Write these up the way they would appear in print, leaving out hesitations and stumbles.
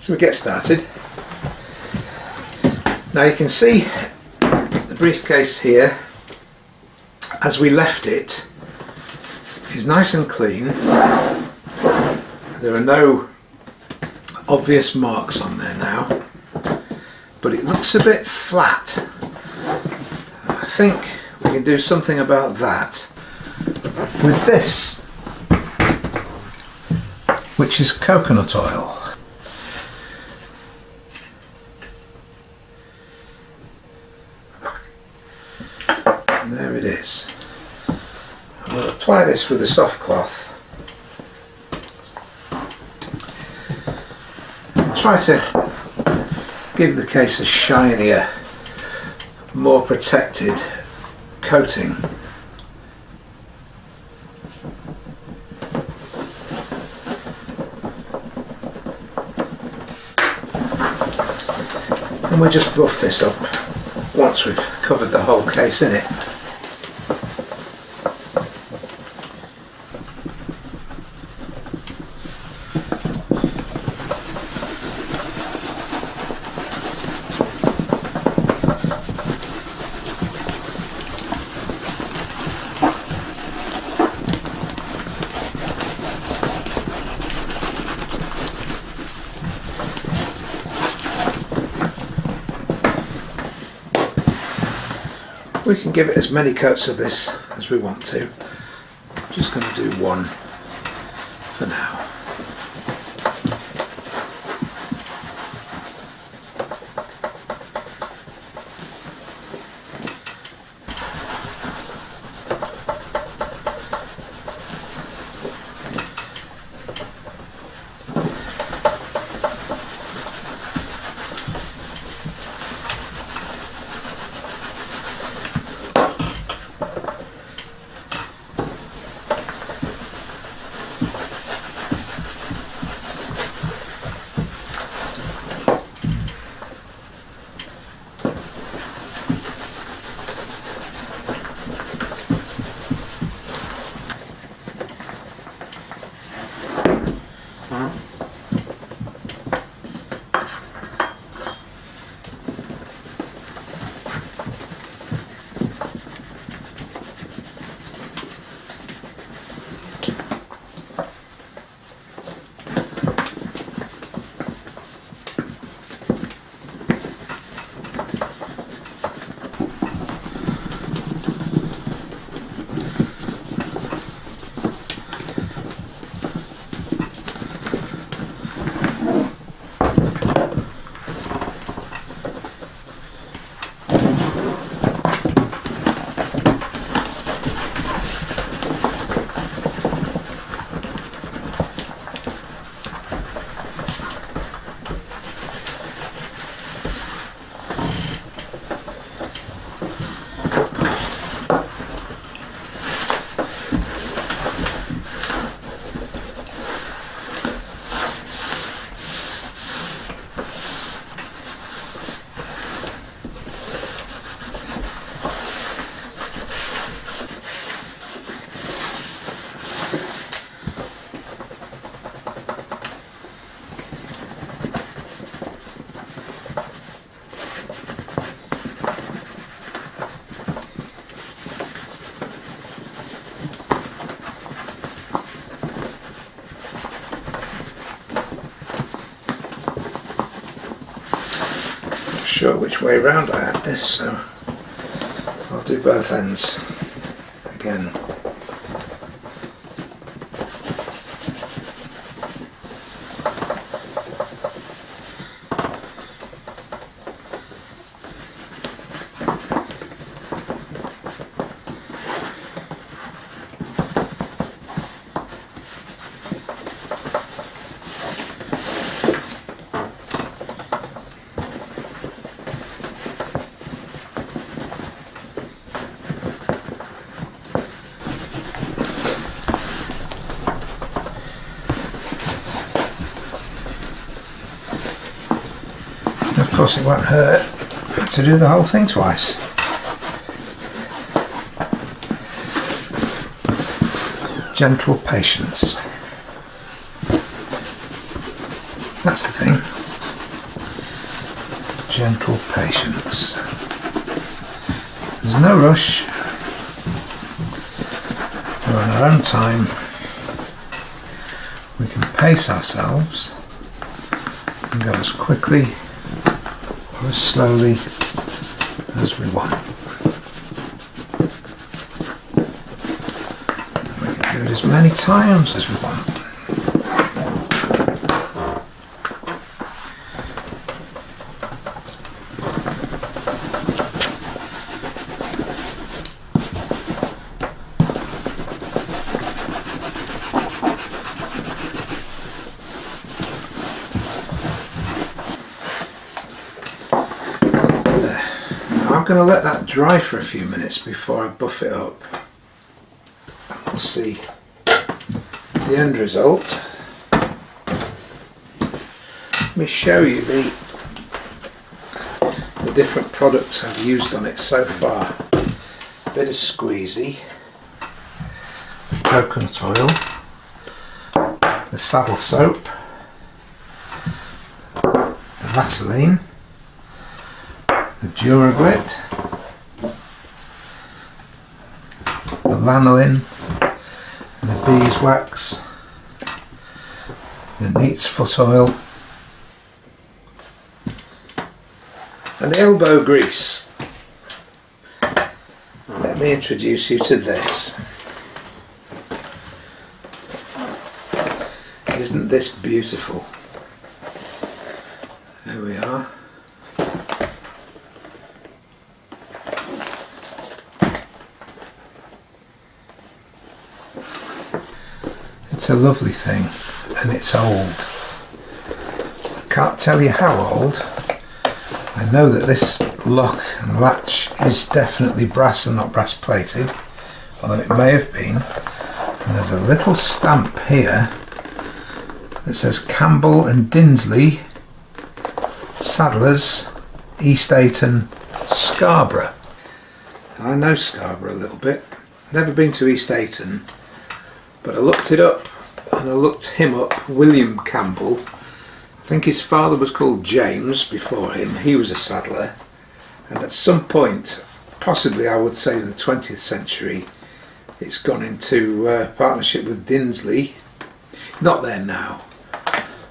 So we get started. Now you can see the briefcase here, as we left it, is nice and clean. There are no obvious marks on there now, but it looks a bit flat. I think we can do something about that with this, which is coconut oil. And there it is. We'll apply this with a soft cloth. Try to give the case a shinier, more protected coating. And we'll just rough this up once we've covered the whole case in it. We can give it as many coats of this as we want to. I'm just going to do one for now. Sure which way round I had this, so I'll do both ends again. Of course it won't hurt to do the whole thing twice. Gentle patience. That's the thing. gentle patience. There's no rush. We're on our own time. We can pace ourselves and go as quickly or as slowly as we want. And we can do it as many times as we want. I'm going to let that dry for a few minutes before I buff it up. We'll see the end result. Let me show you the different products I've used on it so far. A bit of squeezy, coconut oil, the saddle soap, the Vaseline, the Duraglit, the lanolin, and the beeswax, the neat's foot oil, and the elbow grease. Let me introduce you to this. Isn't this beautiful? There we are. It's a lovely thing, and it's old. I can't tell you how old. I know that this lock and latch is definitely brass and not brass plated, although it may have been. And there's a little stamp here that says Campbell and Dinsley, Saddlers, East Ayton, Scarborough. I know Scarborough a little bit. Never been to East Ayton, but I looked it up, and I looked him up, William Campbell. I think his father was called James before him. He was a saddler, and at some point, possibly I would say in the 20th century, it's gone into partnership with Dinsley. Not there now.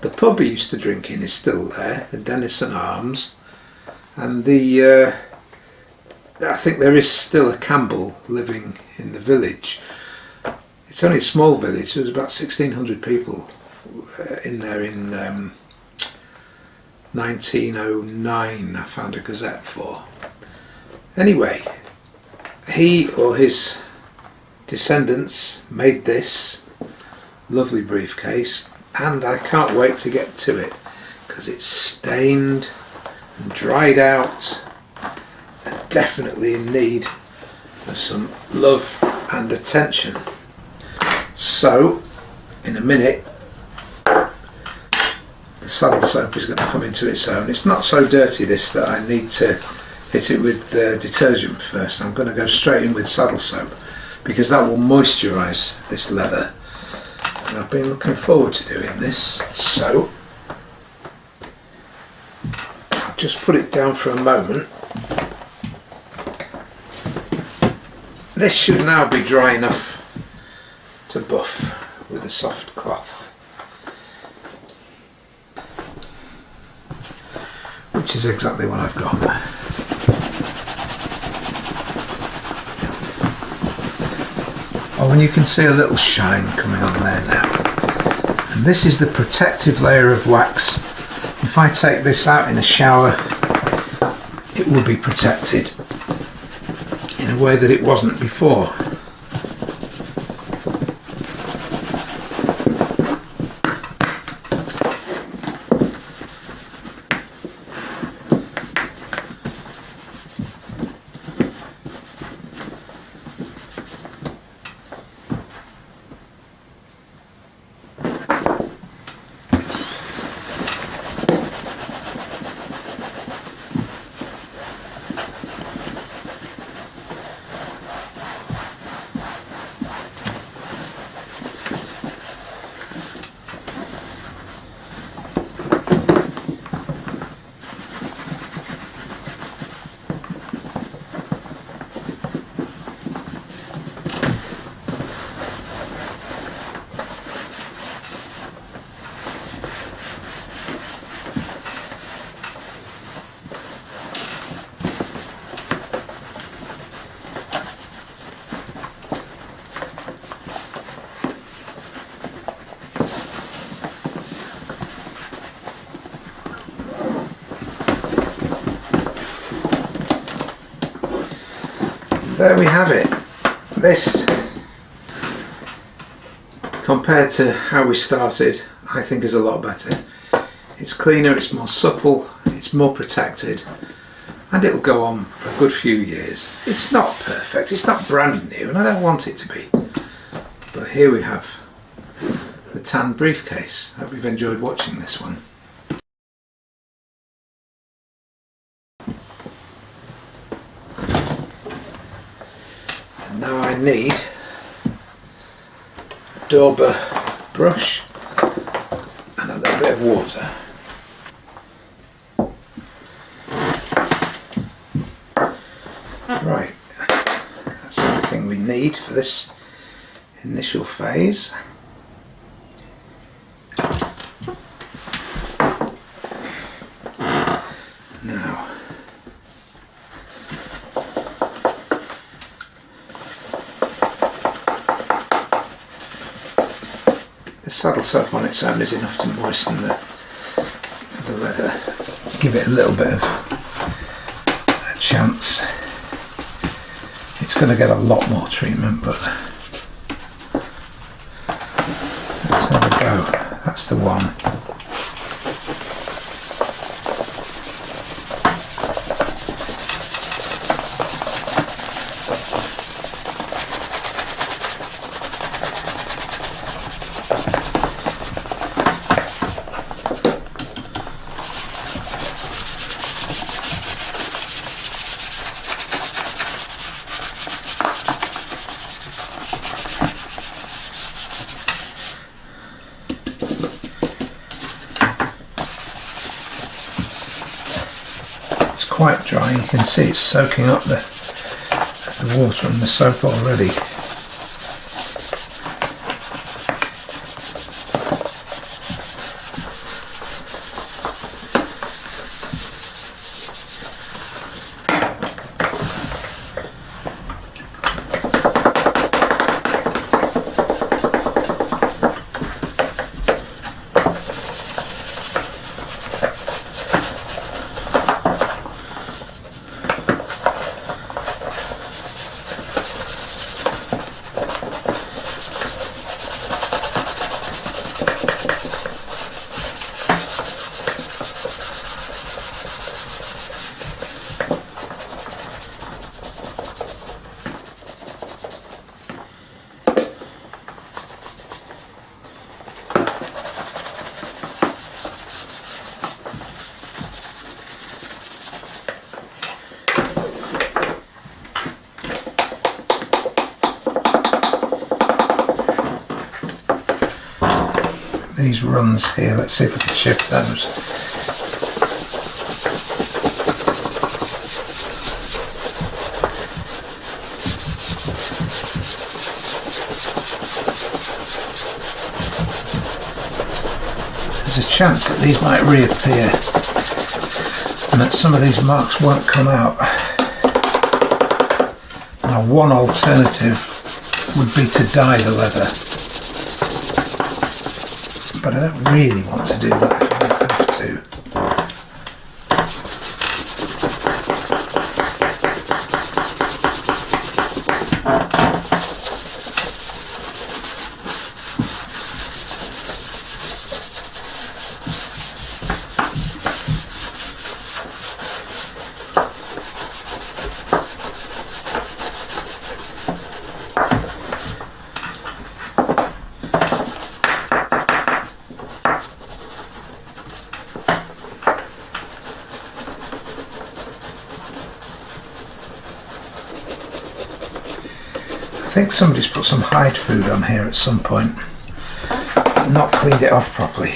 The pub he used to drink in is still there, the Denison Arms, and I think there is still a Campbell living in the village. It's only a small village. There was about 1,600 people in there in 1909. I found a gazette for. Anyway, he or his descendants made this lovely briefcase, and I can't wait to get to it because it's stained and dried out and definitely in need of some love and attention. So, in a minute, the saddle soap is going to come into its own. It's not so dirty, this, that I need to hit it with detergent first. I'm going to go straight in with saddle soap because that will moisturise this leather. And I've been looking forward to doing this. So, I'll just put it down for a moment. This should now be dry enough to buff with a soft cloth, which is exactly what I've got. Oh, and you can see a little shine coming on there now. And this is the protective layer of wax. If I take this out in a shower, it will be protected in a way that it wasn't before. there we have it. This, compared to how we started, I think is a lot better. It's cleaner, it's more supple, it's more protected, and it'll go on for a good few years. It's not perfect, it's not brand new, and I don't want it to be. But here we have the tan briefcase. I hope you've enjoyed watching this one. And now I need a dauber brush and a little bit of water. Right, that's everything we need for this initial phase. Now, the saddle soap on its own is enough to moisten the leather, give it a little bit of a chance. It's going to get a lot more treatment, but let's have a go. That's the one. Quite dry, you can see it's soaking up the water and the soap already. These runs here, let's see if we can shift those. There's a chance that these might reappear and that some of these marks won't come out. Now, one alternative would be to dye the leather, but I don't really want to do that if I don't have to. I think somebody's put some hide food on here at some point, not cleaned it off properly.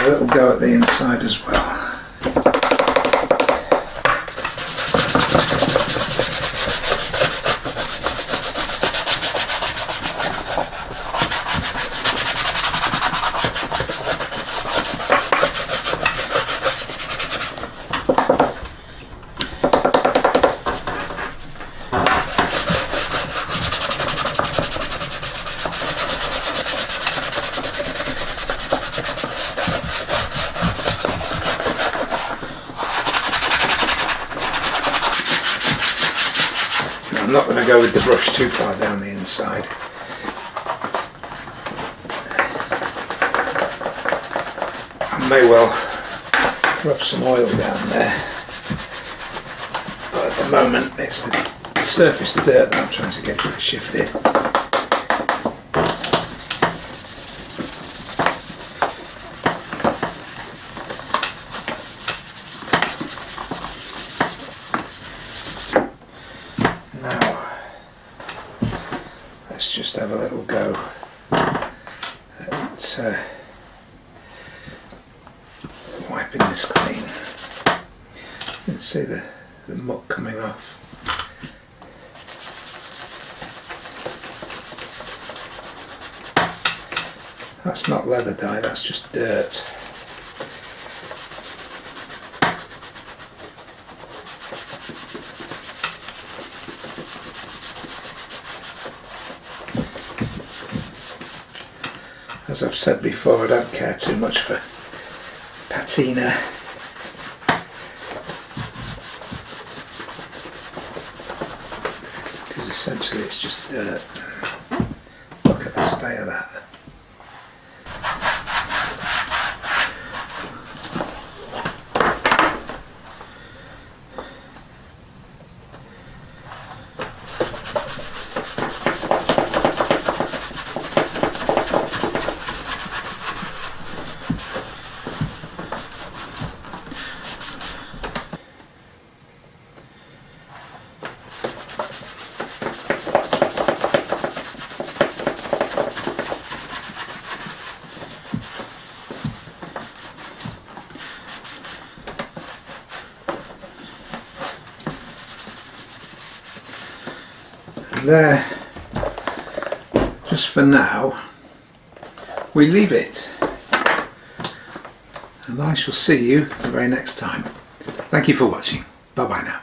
a little go at the inside as well. I'm not going to go with the brush too far down the inside. I may well rub some oil down there, but at the moment it's the surface dirt that I'm trying to get shifted. Let's just have a little go at wiping this clean. You can see the muck coming off. That's not leather dye, that's just dirt. As I've said before, I don't care too much for patina. Because essentially it's just dirt. Look at the state of that. There, just for now, we leave it, and I shall see you the very next time. Thank you for watching. Bye bye now.